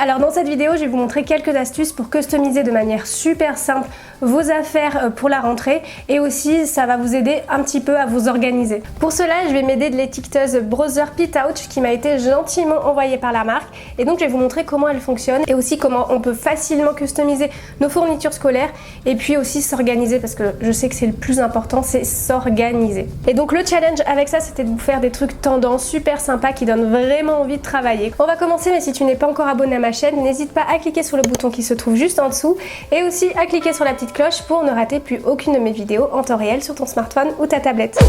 Alors dans cette vidéo, je vais vous montrer quelques astuces pour customiser de manière super simple vos affaires pour la rentrée et aussi ça va vous aider un petit peu à vous organiser. Pour cela, je vais m'aider de l'étiqueteuse Brother Pitouch qui m'a été gentiment envoyée par la marque et donc je vais vous montrer comment elle fonctionne et aussi comment on peut facilement customiser nos fournitures scolaires et puis aussi s'organiser parce que je sais que c'est le plus important, c'est s'organiser. Et donc le challenge avec ça, c'était de vous faire des trucs tendance super sympas qui donnent vraiment envie de travailler. On va commencer, mais si tu n'es pas encore abonné à ma chaîne, n'hésite pas à cliquer sur le bouton qui se trouve juste en dessous et aussi à cliquer sur la petite cloche pour ne rater plus aucune de mes vidéos en temps réel sur ton smartphone ou ta tablette.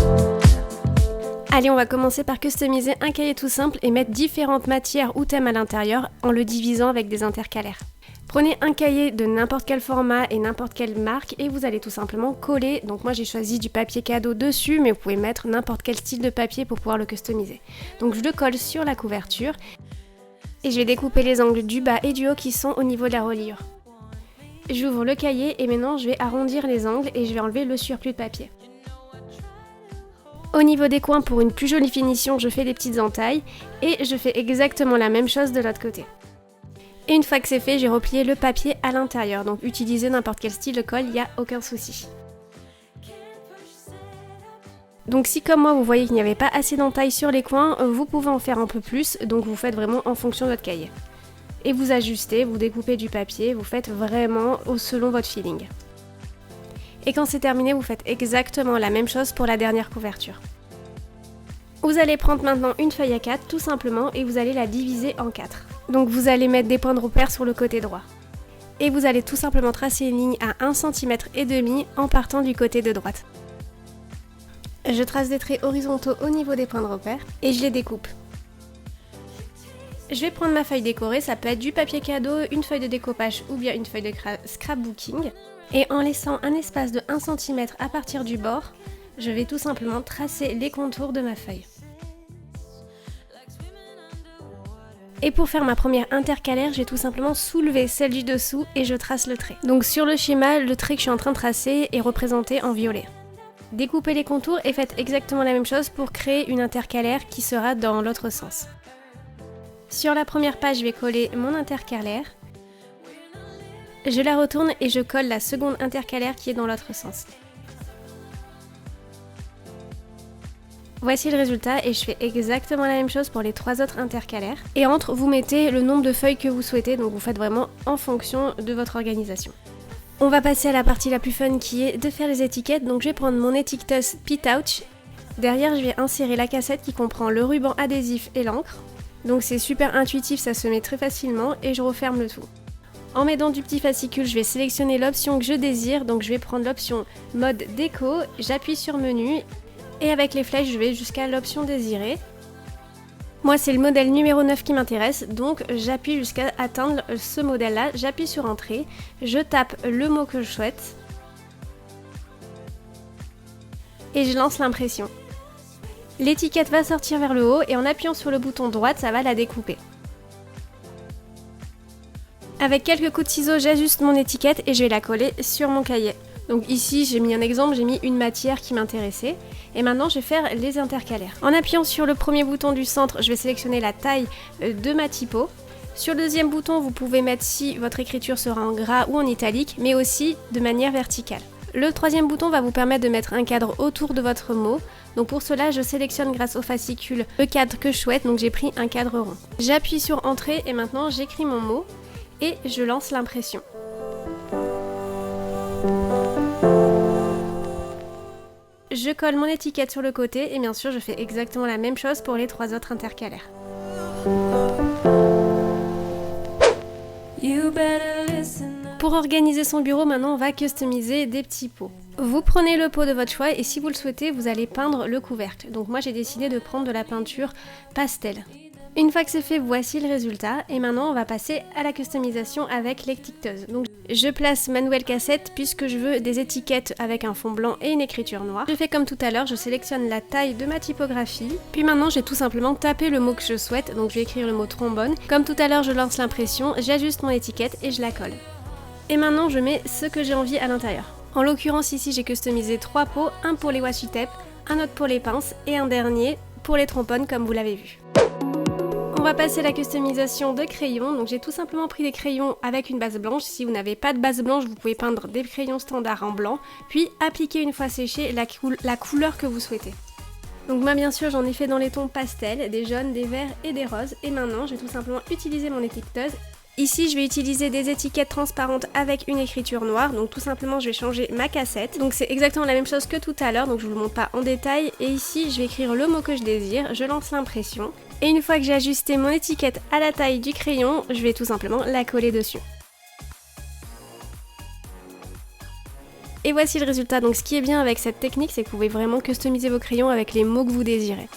Allez, on va commencer par customiser un cahier tout simple et mettre différentes matières ou thèmes à l'intérieur en le divisant avec des intercalaires. Prenez un cahier de n'importe quel format et n'importe quelle marque et vous allez tout simplement coller. Donc moi j'ai choisi du papier cadeau dessus, mais vous pouvez mettre n'importe quel style de papier pour pouvoir le customiser. Donc je le colle sur la couverture et je vais découper les angles du bas et du haut qui sont au niveau de la reliure. J'ouvre le cahier et maintenant je vais arrondir les angles et je vais enlever le surplus de papier. Au niveau des coins, pour une plus jolie finition, je fais des petites entailles et je fais exactement la même chose de l'autre côté. Et une fois que c'est fait, j'ai replié le papier à l'intérieur, donc utilisez n'importe quel style de colle, il n'y a aucun souci. Donc si comme moi vous voyez qu'il n'y avait pas assez d'entailles sur les coins, vous pouvez en faire un peu plus, donc vous faites vraiment en fonction de votre cahier. Et vous ajustez, vous découpez du papier, vous faites vraiment selon votre feeling. Et quand c'est terminé, vous faites exactement la même chose pour la dernière couverture. Vous allez prendre maintenant une feuille A4 tout simplement et vous allez la diviser en 4. Donc vous allez mettre des points de repère sur le côté droit. Et vous allez tout simplement tracer une ligne à 1,5 cm en partant du côté de droite. Je trace des traits horizontaux au niveau des points de repère et je les découpe. Je vais prendre ma feuille décorée, ça peut être du papier cadeau, une feuille de découpage ou bien une feuille de scrapbooking. Et en laissant un espace de 1 cm à partir du bord, je vais tout simplement tracer les contours de ma feuille. Et pour faire ma première intercalaire, j'ai tout simplement soulevé celle du dessous et je trace le trait. Donc sur le schéma, le trait que je suis en train de tracer est représenté en violet. Découpez les contours et faites exactement la même chose pour créer une intercalaire qui sera dans l'autre sens. Sur la première page, je vais coller mon intercalaire. Je la retourne et je colle la seconde intercalaire qui est dans l'autre sens. Voici le résultat et je fais exactement la même chose pour les 3 autres intercalaires. Et entre, vous mettez le nombre de feuilles que vous souhaitez, donc vous faites vraiment en fonction de votre organisation. On va passer à la partie la plus fun qui est de faire les étiquettes. Donc je vais prendre mon étiqueteuse Pitouch. Derrière, je vais insérer la cassette qui comprend le ruban adhésif et l'encre. Donc c'est super intuitif, ça se met très facilement et je referme le tout. En m'aidant du petit fascicule, je vais sélectionner l'option que je désire. Donc je vais prendre l'option mode déco, j'appuie sur menu. Et avec les flèches, je vais jusqu'à l'option désirée. Moi, c'est le modèle numéro 9 qui m'intéresse, donc j'appuie jusqu'à atteindre ce modèle-là. J'appuie sur Entrée, je tape le mot que je souhaite et je lance l'impression. L'étiquette va sortir vers le haut et en appuyant sur le bouton droite, ça va la découper. Avec quelques coups de ciseaux, j'ajuste mon étiquette et je vais la coller sur mon cahier. Donc ici, j'ai mis un exemple, j'ai mis une matière qui m'intéressait. Et maintenant, je vais faire les intercalaires. En appuyant sur le premier bouton du centre, je vais sélectionner la taille de ma typo. Sur le deuxième bouton, vous pouvez mettre si votre écriture sera en gras ou en italique, mais aussi de manière verticale. Le troisième bouton va vous permettre de mettre un cadre autour de votre mot. Donc pour cela, je sélectionne grâce au fascicule le cadre que je souhaite, donc j'ai pris un cadre rond. J'appuie sur Entrée et maintenant j'écris mon mot et je lance l'impression. Je colle mon étiquette sur le côté et bien sûr je fais exactement la même chose pour les 3 autres intercalaires. Pour organiser son bureau, maintenant on va customiser des petits pots. Vous prenez le pot de votre choix et si vous le souhaitez, vous allez peindre le couvercle. Donc moi j'ai décidé de prendre de la peinture pastel. Une fois que c'est fait, voici le résultat. Et maintenant, on va passer à la customisation avec l'étiqueteuse. Donc, je place ma nouvelle cassette puisque je veux des étiquettes avec un fond blanc et une écriture noire. Je fais comme tout à l'heure, je sélectionne la taille de ma typographie. Puis maintenant, j'ai tout simplement tapé le mot que je souhaite. Donc, je vais écrire le mot trombone. Comme tout à l'heure, je lance l'impression, j'ajuste mon étiquette et je la colle. Et maintenant, je mets ce que j'ai envie à l'intérieur. En l'occurrence, ici, j'ai customisé 3 pots. Un pour les washi tape, un autre pour les pinces et un dernier pour les trompones comme vous l'avez vu. On va passer à la customisation de crayons. Donc j'ai tout simplement pris des crayons avec une base blanche. Si vous n'avez pas de base blanche, vous pouvez peindre des crayons standards en blanc, puis appliquer une fois séché la couleur que vous souhaitez. Donc moi bien sûr j'en ai fait dans les tons pastels, des jaunes, des verts et des roses. Et maintenant je vais tout simplement utiliser mon étiqueteuse. Ici je vais utiliser des étiquettes transparentes avec une écriture noire, donc tout simplement je vais changer ma cassette. Donc c'est exactement la même chose que tout à l'heure, donc je vous le montre pas en détail. Et ici je vais écrire le mot que je désire, je lance l'impression. Et une fois que j'ai ajusté mon étiquette à la taille du crayon, je vais tout simplement la coller dessus. Et voici le résultat. Donc ce qui est bien avec cette technique, c'est que vous pouvez vraiment customiser vos crayons avec les mots que vous désirez.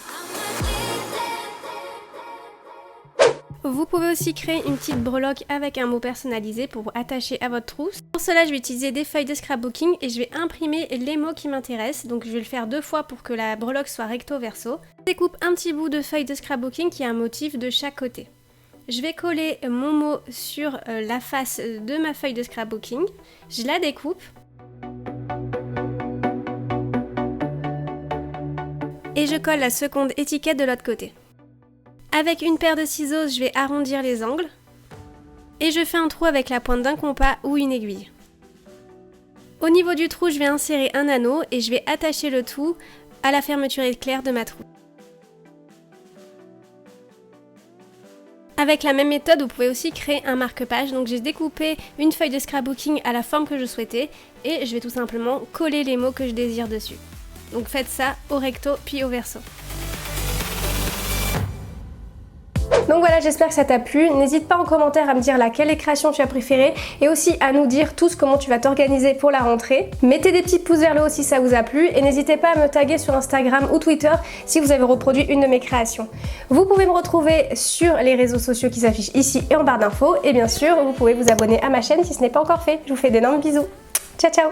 Vous pouvez aussi créer une petite breloque avec un mot personnalisé pour vous attacher à votre trousse. Pour cela, je vais utiliser des feuilles de scrapbooking et je vais imprimer les mots qui m'intéressent. Donc je vais le faire 2 fois pour que la breloque soit recto verso. Je découpe un petit bout de feuille de scrapbooking qui a un motif de chaque côté. Je vais coller mon mot sur la face de ma feuille de scrapbooking. Je la découpe. Et je colle la seconde étiquette de l'autre côté. Avec une paire de ciseaux, je vais arrondir les angles et je fais un trou avec la pointe d'un compas ou une aiguille. Au niveau du trou, je vais insérer un anneau et je vais attacher le tout à la fermeture éclair de ma trousse. Avec la même méthode, vous pouvez aussi créer un marque-page. Donc j'ai découpé une feuille de scrapbooking à la forme que je souhaitais et je vais tout simplement coller les mots que je désire dessus. Donc faites ça au recto puis au verso. Donc voilà, j'espère que ça t'a plu. N'hésite pas en commentaire à me dire laquelle création tu as préférée et aussi à nous dire tous comment tu vas t'organiser pour la rentrée. Mettez des petits pouces vers le haut si ça vous a plu et n'hésitez pas à me taguer sur Instagram ou Twitter si vous avez reproduit une de mes créations. Vous pouvez me retrouver sur les réseaux sociaux qui s'affichent ici et en barre d'infos et bien sûr, vous pouvez vous abonner à ma chaîne si ce n'est pas encore fait. Je vous fais d'énormes bisous. Ciao ciao!